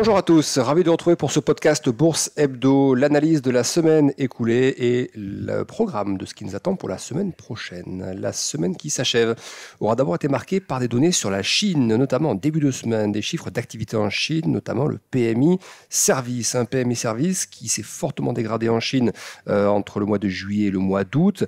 Bonjour à tous, ravi de vous retrouver pour ce podcast Bourse Hebdo, l'analyse de la semaine écoulée et le programme de ce qui nous attend pour la semaine prochaine. La semaine qui s'achève aura d'abord été marquée par des données sur la Chine, notamment en début de semaine, des chiffres d'activité en Chine, notamment le PMI Service, un PMI Service qui s'est fortement dégradé en Chine entre le mois de juillet et le mois d'août,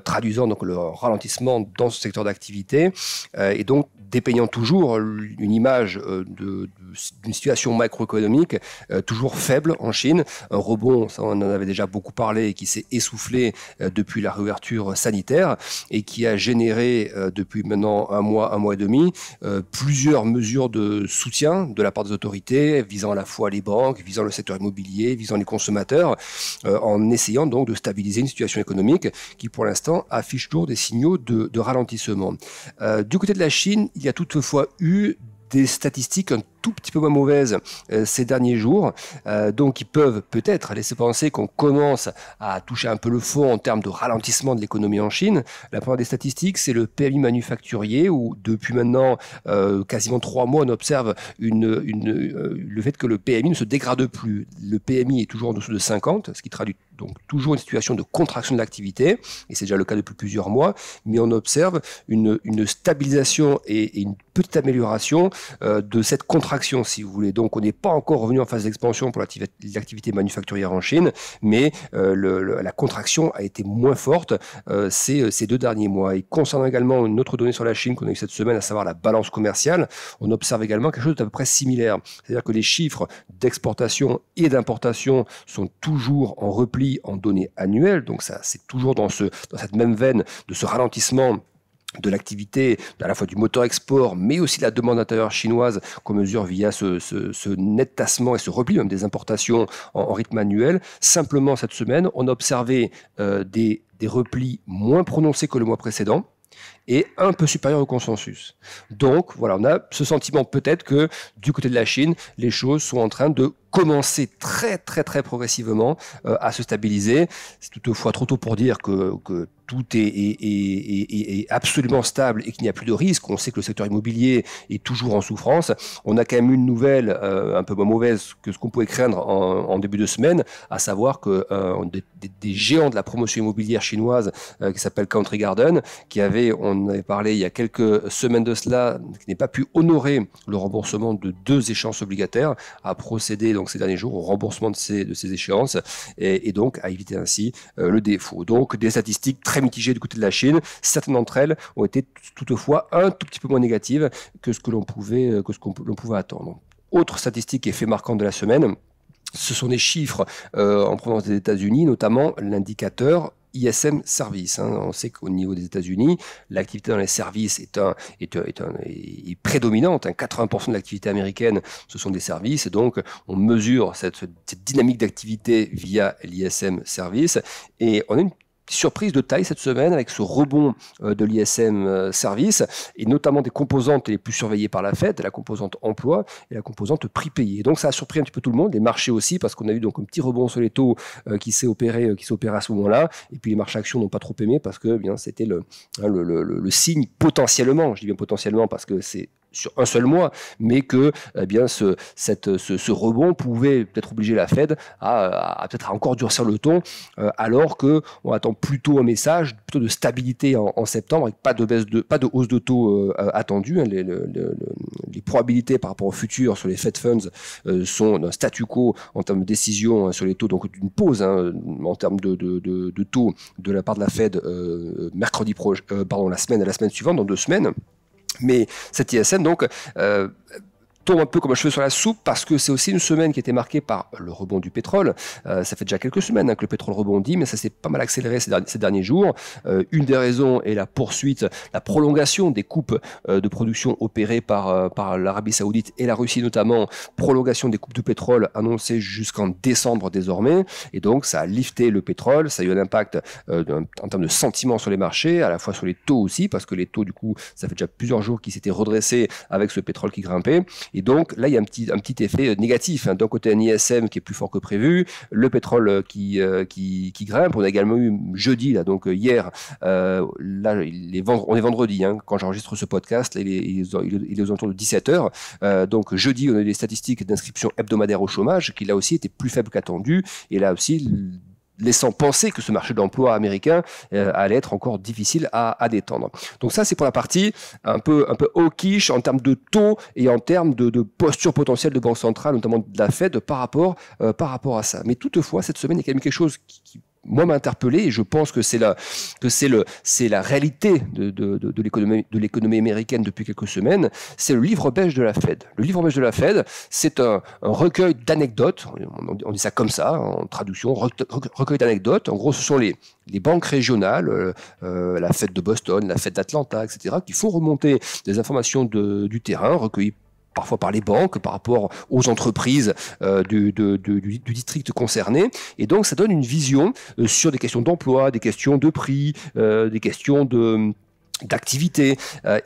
traduisant donc le ralentissement dans ce secteur d'activité et donc dépeignant toujours une image d'une situation macroéconomique toujours faible en Chine. Un rebond, ça on en avait déjà beaucoup parlé, qui s'est essoufflé depuis la réouverture sanitaire et qui a généré depuis maintenant un mois et demi, plusieurs mesures de soutien de la part des autorités visant à la fois les banques, visant le secteur immobilier, visant les consommateurs, en essayant donc de stabiliser une situation économique qui pour l'instant affiche toujours des signaux de ralentissement. Du côté de la Chine, il y a toutefois eu des statistiques un tout petit peu moins mauvaises ces derniers jours, donc qui peuvent peut-être laisser penser qu'on commence à toucher un peu le fond en termes de ralentissement de l'économie en Chine. La première des statistiques, c'est le PMI manufacturier, où depuis maintenant quasiment 3 mois, on observe le fait que le PMI ne se dégrade plus. Le PMI est toujours en dessous de 50, ce qui traduit donc toujours une situation de contraction de l'activité, et c'est déjà le cas depuis plusieurs mois, mais on observe une stabilisation et une petite amélioration de cette contraction, si vous voulez. Donc on n'est pas encore revenu en phase d'expansion pour l'activité manufacturière en Chine, mais la contraction a été moins forte ces 2 derniers mois. Et concernant également une autre donnée sur la Chine qu'on a eu cette semaine, à savoir la balance commerciale, on observe également quelque chose d'à peu près similaire. C'est-à-dire que les chiffres d'exportation et d'importation sont toujours en repli en données annuelles, donc ça c'est toujours dans cette même veine de ce ralentissement de l'activité, à la fois du moteur export, mais aussi de la demande intérieure chinoise qu'on mesure via ce net tassement et ce repli même des importations en rythme annuel. Simplement cette semaine, on a observé des replis moins prononcés que le mois précédent et un peu supérieur au consensus. Donc voilà, on a ce sentiment peut-être que du côté de la Chine, les choses sont en train de commencer très progressivement à se stabiliser. C'est toutefois trop tôt pour dire que tout est absolument stable et qu'il n'y a plus de risque. On sait que le secteur immobilier est toujours en souffrance. On a quand même une nouvelle un peu moins mauvaise que ce qu'on pouvait craindre en début de semaine, à savoir que des géants de la promotion immobilière chinoise qui s'appelle Country Garden, on avait parlé il y a quelques semaines de cela, qui n'est pas pu honorer le remboursement de 2 échéances obligataires, a procédé donc ces derniers jours au remboursement de ces échéances et donc à éviter ainsi le défaut. Donc des statistiques très mitigées du côté de la Chine. Certaines d'entre elles ont été toutefois un tout petit peu moins négatives que ce que l'on pouvait attendre. Autre statistique et fait marquant de la semaine, ce sont des chiffres en provenance des États-Unis, notamment l'indicateur ISM Service. On sait qu'au niveau des États-Unis, l'activité dans les services est prédominante. 80% de l'activité américaine, ce sont des services. Et donc, on mesure cette dynamique d'activité via l'ISM Service. Et on a une surprise de taille cette semaine avec ce rebond de l'ISM Service et notamment des composantes les plus surveillées par la Fed, la composante emploi et la composante prix payé. Donc ça a surpris un petit peu tout le monde, les marchés aussi, parce qu'on a eu donc un petit rebond sur les taux qui s'est opéré à ce moment-là, et puis les marchés actions n'ont pas trop aimé parce que bien c'était le signe potentiellement, je dis bien potentiellement parce que c'est sur un seul mois, mais que bien ce rebond pouvait peut-être obliger la Fed à peut-être encore durcir le ton, alors que on attend plutôt un message plutôt de stabilité en septembre, avec pas de hausse de taux attendue. Les probabilités par rapport au futur sur les Fed Funds sont d'un statu quo en termes de décision sur les taux, donc d'une pause en termes de taux de la part de la Fed la semaine suivante, dans 2 semaines. Mais cet ISM donc tombe un peu comme un cheveu sur la soupe parce que c'est aussi une semaine qui a été marquée par le rebond du pétrole. Ça fait déjà quelques semaines que le pétrole rebondit, mais ça s'est pas mal accéléré ces derniers jours. Une des raisons est la prolongation des coupes de production opérées par l'Arabie Saoudite et la Russie notamment, prolongation des coupes de pétrole annoncées jusqu'en décembre désormais, et donc ça a lifté le pétrole, ça a eu un impact en termes de sentiment sur les marchés, à la fois sur les taux aussi, parce que les taux du coup, ça fait déjà plusieurs jours qu'ils s'étaient redressés avec ce pétrole qui grimpait. Et Et donc là, il y a un petit effet négatif. D'un côté, un ISM qui est plus fort que prévu, le pétrole qui grimpe. On a également eu jeudi, là, donc hier, là, on est vendredi quand j'enregistre ce podcast, là, il est aux alentours de 17h. Donc jeudi, on a eu des statistiques d'inscription hebdomadaire au chômage qui là aussi étaient plus faibles qu'attendu. Et là aussi, laissant penser que ce marché de l'emploi américain allait être encore difficile à détendre. Donc ça, c'est pour la partie un peu hawkish en termes de taux et en termes de posture potentielle de banque centrale, notamment de la Fed, par rapport à ça. Mais toutefois, cette semaine, il y a quand même quelque chose qui moi m'a interpellé, et je pense que c'est la réalité de l'économie américaine depuis quelques semaines. C'est le livre beige de la Fed. Le livre beige de la Fed, c'est un recueil d'anecdotes. On dit ça comme ça en traduction, recueil d'anecdotes. En gros, ce sont les banques régionales, la Fed de Boston, la Fed d'Atlanta, etc., qui font remonter des informations du terrain recueillies parfois par les banques, par rapport aux entreprises du district concerné. Et donc, ça donne une vision sur des questions d'emploi, des questions de prix, des questions d'activité.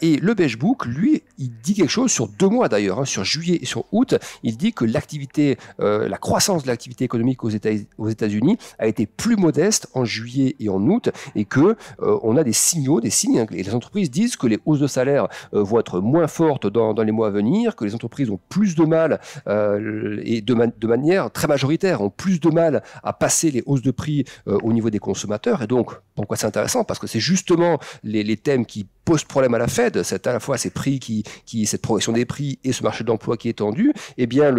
Et le Beige Book, lui, il dit quelque chose sur 2 mois d'ailleurs, sur juillet et sur août. Il dit que l'activité, la croissance de l'activité économique aux États-Unis a été plus modeste en juillet et en août, et que on a des signes, et les entreprises disent que les hausses de salaire vont être moins fortes dans les mois à venir, que les entreprises ont plus de mal, et de manière très majoritaire, ont plus de mal à passer les hausses de prix au niveau des consommateurs. Et donc, pourquoi c'est intéressant? Parce que c'est justement les thèmes qui pose problème à la Fed, c'est à la fois ces prix cette progression des prix et ce marché de l'emploi qui est tendu. Eh bien,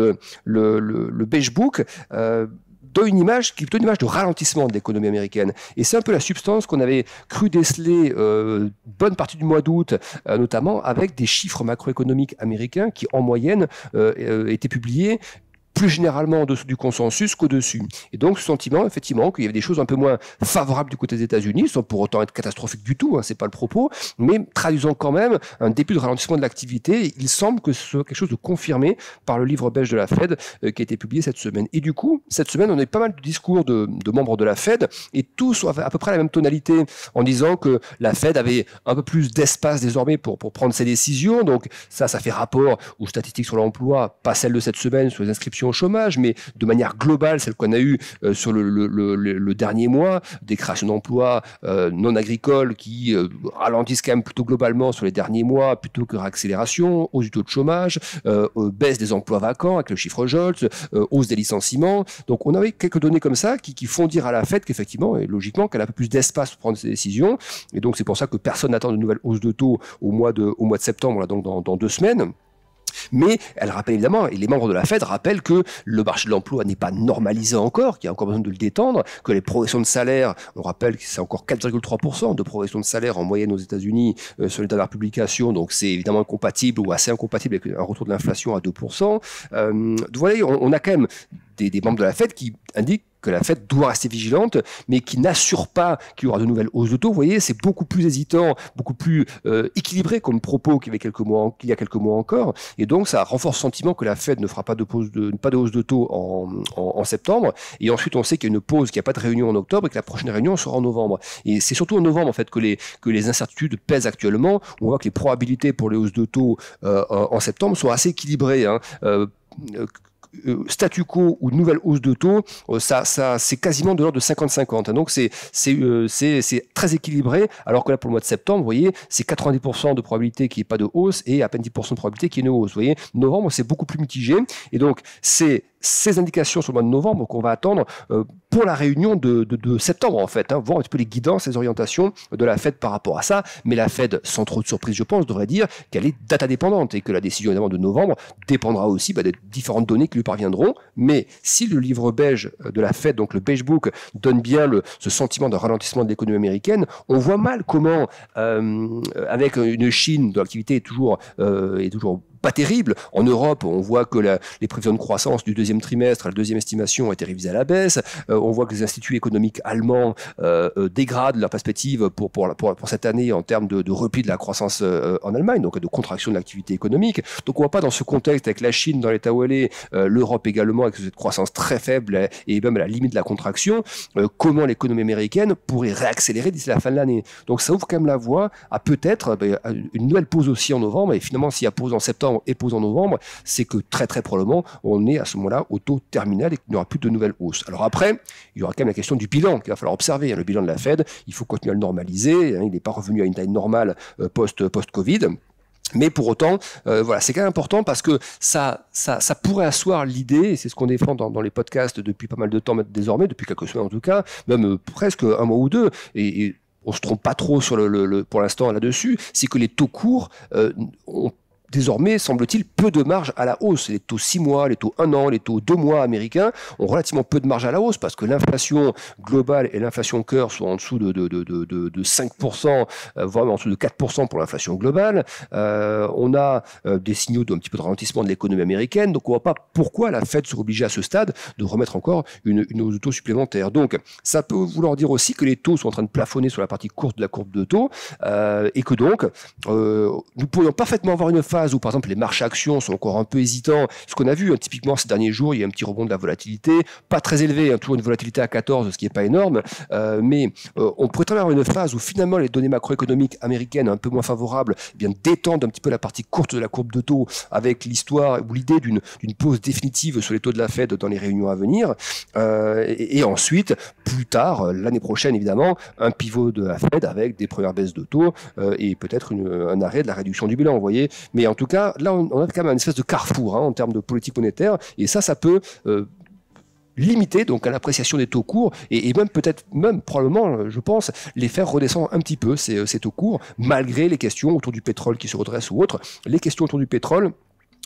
le Beige Book donne une image de ralentissement de l'économie américaine. Et c'est un peu la substance qu'on avait cru déceler bonne partie du mois d'août, notamment avec des chiffres macroéconomiques américains qui, en moyenne, étaient publiés plus généralement en dessous du consensus qu'au-dessus. Et donc, ce sentiment, effectivement, qu'il y avait des choses un peu moins favorables du côté des États-Unis, sans pour autant être catastrophique du tout, c'est pas le propos, mais traduisant quand même un début de ralentissement de l'activité. Il semble que ce soit quelque chose de confirmé par le livre beige de la Fed qui a été publié cette semaine. Et du coup, cette semaine, on a eu pas mal de discours de membres de la Fed, et tous ont à peu près la même tonalité, en disant que la Fed avait un peu plus d'espace désormais pour prendre ses décisions. Donc ça fait rapport aux statistiques sur l'emploi, pas celles de cette semaine sur les inscriptions au chômage, mais de manière globale, celle qu'on a eue sur le dernier mois, des créations d'emplois non agricoles qui ralentissent quand même plutôt globalement sur les derniers mois, plutôt que réaccélération, hausse du taux de chômage, baisse des emplois vacants avec le chiffre JOLTS, hausse des licenciements. Donc on avait quelques données comme ça qui font dire à la Fed qu'effectivement, et logiquement, qu'elle a un peu plus d'espace pour prendre ses décisions. Et donc c'est pour ça que personne n'attend de nouvelles hausses de taux au mois de septembre, là, donc dans 2 semaines. Mais elle rappelle évidemment, et les membres de la Fed rappellent que le marché de l'emploi n'est pas normalisé encore, qu'il y a encore besoin de le détendre, que les progressions de salaire, on rappelle que c'est encore 4,3% de progression de salaire en moyenne aux États-Unis sur les dernières publications, donc c'est évidemment incompatible ou assez incompatible avec un retour de l'inflation à 2%. Vous voyez, on a quand même des membres de la Fed qui indiquent que la Fed doit rester vigilante, mais qui n'assure pas qu'il y aura de nouvelles hausses de taux. Vous voyez, c'est beaucoup plus hésitant, beaucoup plus équilibré comme propos qu'il y a quelques mois encore. Et donc, ça renforce le sentiment que la Fed ne fera pas de hausse de taux en septembre. Et ensuite, on sait qu'il y a une pause, qu'il n'y a pas de réunion en octobre et que la prochaine réunion sera en novembre. Et c'est surtout en novembre, en fait, que les incertitudes pèsent actuellement. On voit que les probabilités pour les hausses de taux en septembre sont assez équilibrées. Statu quo ou nouvelle hausse de taux, ça c'est quasiment de l'ordre de 50-50. Donc c'est très équilibré, alors que là pour le mois de septembre, vous voyez, c'est 90% de probabilité qu'il n'y ait pas de hausse et à peine 10% de probabilité qu'il y ait une hausse. Vous voyez, novembre c'est beaucoup plus mitigé, et donc c'est ces indications sur le mois de novembre qu'on va attendre pour la réunion de septembre, en fait, voir un petit peu les guidances, les orientations de la Fed par rapport à ça. Mais la Fed, sans trop de surprise, je pense, devrait dire qu'elle est data dépendante et que la décision évidemment de novembre dépendra aussi des différentes données qui lui parviendront. Mais si le livre beige de la Fed, donc le Beige Book, donne bien ce sentiment de ralentissement de l'économie américaine, on voit mal comment, avec une Chine dont l'activité est toujours pas terrible. En Europe, on voit que les prévisions de croissance du deuxième trimestre, la deuxième estimation, a été révisée à la baisse. On voit que les instituts économiques allemands dégradent leurs perspectives pour cette année en termes de repli de la croissance en Allemagne, donc de contraction de l'activité économique. Donc on ne voit pas dans ce contexte, avec la Chine dans l'état où elle est, l'Europe également avec cette croissance très faible et même à la limite de la contraction, comment l'économie américaine pourrait réaccélérer d'ici la fin de l'année. Donc ça ouvre quand même la voie à peut-être une nouvelle pause aussi en novembre, et finalement s'il y a pause en septembre, septembre et pause en novembre, c'est que très très probablement on est à ce moment-là au taux terminal et qu'il n'y aura plus de nouvelles hausses. Alors après, il y aura quand même la question du bilan qu'il va falloir observer. Le bilan de la Fed, il faut continuer à le normaliser, il n'est pas revenu à une taille normale post-Covid. Mais pour autant, voilà, c'est quand même important parce que ça pourrait asseoir l'idée, et c'est ce qu'on défend dans les podcasts depuis pas mal de temps désormais, depuis quelques semaines en tout cas, même presque un mois ou deux, et on se trompe pas trop sur pour l'instant là-dessus, c'est que les taux courts ont désormais, semble-t-il, peu de marge à la hausse. Les taux 6 mois, les taux 1 an, les taux 2 mois américains ont relativement peu de marge à la hausse parce que l'inflation globale et l'inflation cœur sont en dessous de 5%, voire en dessous de 4% pour l'inflation globale. On a des signaux d'un petit peu de ralentissement de l'économie américaine, donc on ne voit pas pourquoi la Fed serait obligée à ce stade de remettre encore une hausse de taux supplémentaire. Donc ça peut vouloir dire aussi que les taux sont en train de plafonner sur la partie courte de la courbe de taux et que donc nous pourrions parfaitement avoir une phase où par exemple les marchés actions sont encore un peu hésitants. Ce qu'on a vu typiquement ces derniers jours, il y a un petit rebond de la volatilité, pas très élevé, toujours une volatilité à 14, ce qui n'est pas énorme, mais on pourrait très bien avoir une phase où finalement les données macroéconomiques américaines un peu moins favorables détendent un petit peu la partie courte de la courbe de taux avec l'histoire ou l'idée d'une pause définitive sur les taux de la Fed dans les réunions à venir, et ensuite, plus tard, l'année prochaine évidemment, un pivot de la Fed avec des premières baisses de taux et peut-être un arrêt de la réduction du bilan, vous voyez. Mais en tout cas, là, on a quand même une espèce de carrefour en termes de politique monétaire, et ça peut limiter donc à l'appréciation des taux courts et même probablement, je pense, les faire redescendre un petit peu ces taux courts, malgré les questions autour du pétrole qui se redressent ou autres. Les questions autour du pétrole,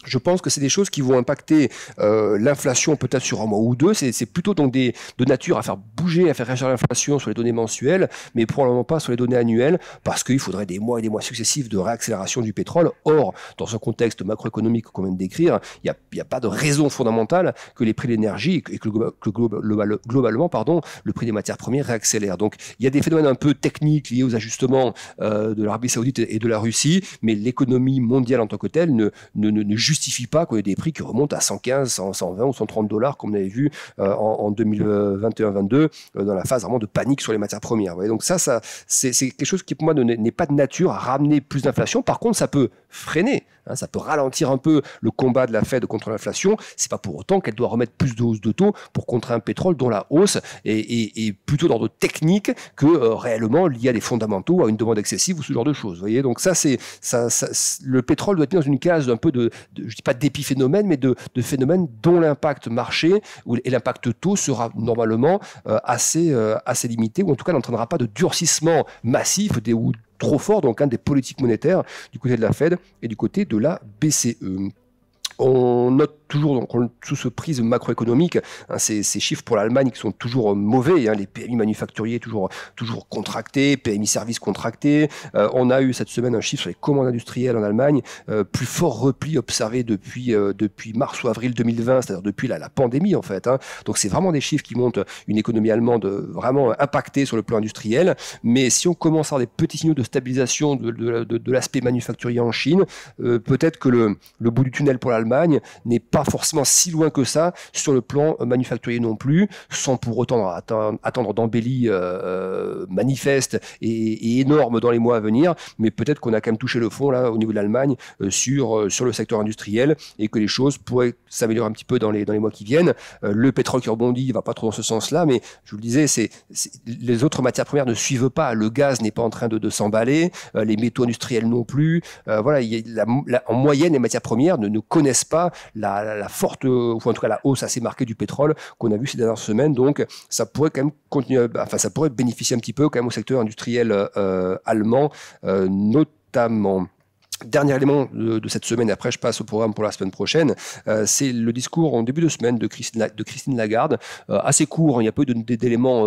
je pense que c'est des choses qui vont impacter l'inflation peut-être sur un mois ou deux. C'est plutôt donc de nature à faire bouger, à faire réagir l'inflation sur les données mensuelles, mais probablement pas sur les données annuelles, parce qu'il faudrait des mois et des mois successifs de réaccélération du pétrole. Or, dans un contexte macroéconomique qu'on vient de décrire, il n'y a pas de raison fondamentale que les prix de l'énergie et que globalement, le prix des matières premières réaccélère. Donc, il y a des phénomènes un peu techniques liés aux ajustements de l'Arabie Saoudite et de la Russie, mais l'économie mondiale en tant que telle ne justifie pas qu'on ait des prix qui remontent à 115, 120 ou 130 dollars comme on avait vu en 2021-22 dans la phase vraiment de panique sur les matières premières. Vous voyez, donc ça c'est quelque chose qui pour moi n'est pas de nature à ramener plus d'inflation. Par contre, ça peut freiner, ça peut ralentir un peu le combat de la Fed contre l'inflation. C'est pas pour autant qu'elle doit remettre plus de hausse de taux pour contrer un pétrole dont la hausse est plutôt d'ordre technique que réellement liée à des fondamentaux, à une demande excessive ou ce genre de choses. Vous voyez, donc le pétrole doit être mis dans une case un peu je dis pas d'épiphénomène, mais de phénomènes dont l'impact marché et l'impact taux sera normalement assez limité, ou en tout cas n'entraînera pas de durcissement massif ou trop fort donc des politiques monétaires du côté de la Fed et du côté de la BCE. On note toujours donc, sous ce prisme macroéconomique ces chiffres pour l'Allemagne qui sont toujours mauvais, les PMI manufacturiers toujours contractés, PMI services contractés. On a eu cette semaine un chiffre sur les commandes industrielles en Allemagne, plus fort repli observé depuis mars ou avril 2020, c'est-à-dire depuis la pandémie en fait. Donc c'est vraiment des chiffres qui montrent une économie allemande vraiment impactée sur le plan industriel. Mais si on commence à avoir des petits signaux de stabilisation de l'aspect manufacturier en Chine, peut-être que le bout du tunnel pour l'Allemagne n'est pas forcément si loin que ça sur le plan manufacturier non plus, sans pour autant attendre d'embellies manifestes et énormes dans les mois à venir, mais peut-être qu'on a quand même touché le fond là au niveau de l'Allemagne sur le secteur industriel et que les choses pourraient s'améliorer un petit peu dans les mois qui viennent. Le pétrole qui rebondit ne va pas trop dans ce sens-là, mais je vous le disais, les autres matières premières ne suivent pas, le gaz n'est pas en train de s'emballer, les métaux industriels non plus. Voilà, en moyenne, les matières premières ne connaissent pas la forte, ou en tout cas la hausse assez marquée du pétrole qu'on a vu ces dernières semaines. Donc ça pourrait quand même continuer, ça pourrait bénéficier un petit peu quand même au secteur industriel allemand notamment. Dernier élément de cette semaine, et après je passe au programme pour la semaine prochaine, c'est le discours en début de semaine de Christine Lagarde, assez court, il n'y a pas eu d'éléments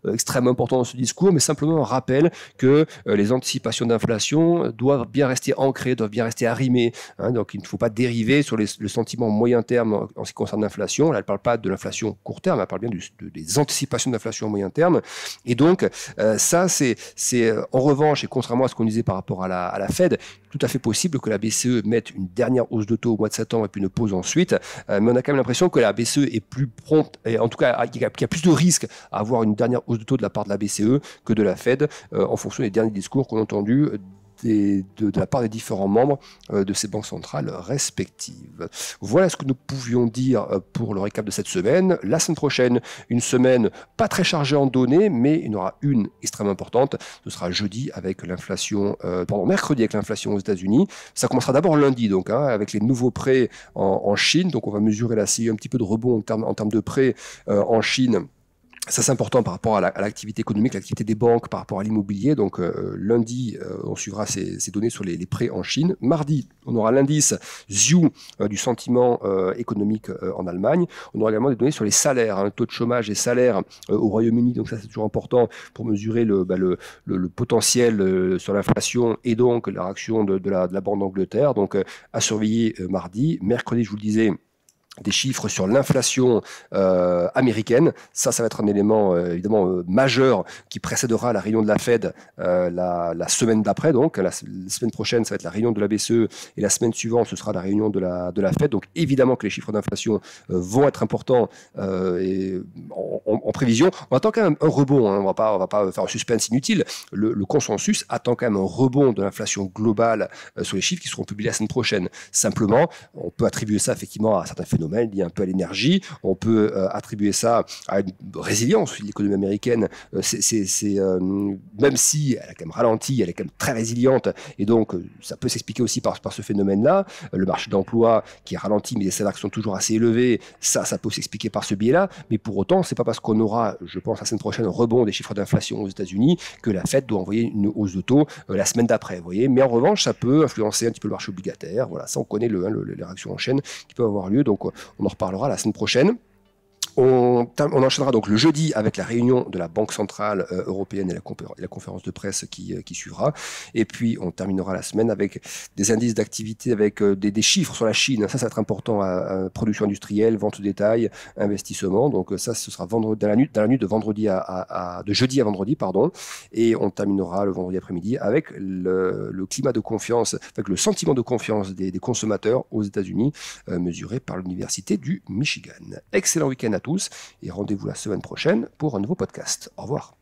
extrêmement importants dans ce discours, mais simplement un rappel que les anticipations d'inflation doivent bien rester ancrées, doivent bien rester arrimées, donc il ne faut pas dériver sur le sentiment moyen terme en ce qui concerne l'inflation. Là, elle ne parle pas de l'inflation court terme, elle parle bien des anticipations d'inflation moyen terme, et donc ça c'est en revanche, et contrairement à ce qu'on disait par rapport à la Fed, tout à fait possible que la BCE mette une dernière hausse de taux au mois de septembre et puis une pause ensuite, mais on a quand même l'impression que la BCE est plus prompte, et en tout cas qu'il y a plus de risques à avoir une dernière hausse de taux de la part de la BCE que de la Fed, en fonction des derniers discours qu'on a entendus de la part des différents membres de ces banques centrales respectives. Voilà ce que nous pouvions dire pour le récap de cette semaine. La semaine prochaine, une semaine pas très chargée en données, mais il y en aura une extrêmement importante. Ce sera jeudi avec l'inflation, mercredi avec l'inflation aux États-Unis. Ça commencera d'abord lundi, donc, avec les nouveaux prêts en Chine. Donc, on va mesurer là, s'il y a un petit peu de rebond en termes de prêts en Chine. Ça, c'est important par rapport à l'activité économique, l'activité des banques, par rapport à l'immobilier. Donc, lundi, on suivra ces données sur les prêts en Chine. Mardi, on aura l'indice ZIU du sentiment économique en Allemagne. On aura également des données sur les salaires, le taux de chômage et salaires au Royaume-Uni. Donc, ça, c'est toujours important pour mesurer le potentiel sur l'inflation et donc la réaction de la Banque d'Angleterre. Donc, à surveiller mardi. Mercredi, je vous le disais, des chiffres sur l'inflation américaine. Ça va être un élément évidemment majeur qui précédera la réunion de la Fed la semaine d'après. Donc la semaine prochaine, ça va être la réunion de la BCE et la semaine suivante, ce sera la réunion de la Fed. Donc évidemment que les chiffres d'inflation vont être importants et en prévision. On attend quand même un rebond. On va pas faire un suspense inutile. Le consensus attend quand même un rebond de l'inflation globale sur les chiffres qui seront publiés la semaine prochaine. Simplement, on peut attribuer ça effectivement à certains phénomènes liés un peu à l'énergie. On peut attribuer ça à une résilience de l'économie américaine. Même si elle a quand même ralenti, elle est quand même très résiliente. Et donc, ça peut s'expliquer aussi par ce phénomène-là. Le marché d'emploi qui est ralenti, mais les salaires qui sont toujours assez élevés, ça peut s'expliquer par ce biais-là. Mais pour autant, c'est pas parce qu'on aura, je pense, la semaine prochaine, un rebond des chiffres d'inflation aux États-Unis que la Fed doit envoyer une hausse de taux la semaine d'après. Vous voyez. Mais en revanche, ça peut influencer un petit peu le marché obligataire. Voilà, ça, on connaît les réactions en chaîne qui peuvent avoir lieu. Donc, on en reparlera la semaine prochaine. On enchaînera donc le jeudi avec la réunion de la Banque centrale européenne et la conférence de presse qui suivra. Et puis, on terminera la semaine avec des indices d'activité, avec des chiffres sur la Chine. Ça va être important à production industrielle, vente au détail, investissement. Donc ça, ce sera dans la nuit de jeudi à vendredi, pardon. Et on terminera le vendredi après-midi avec le climat de confiance, avec le sentiment de confiance des consommateurs aux États-Unis, mesuré par l'Université du Michigan. Excellent week-end à tous et rendez-vous la semaine prochaine pour un nouveau podcast. Au revoir.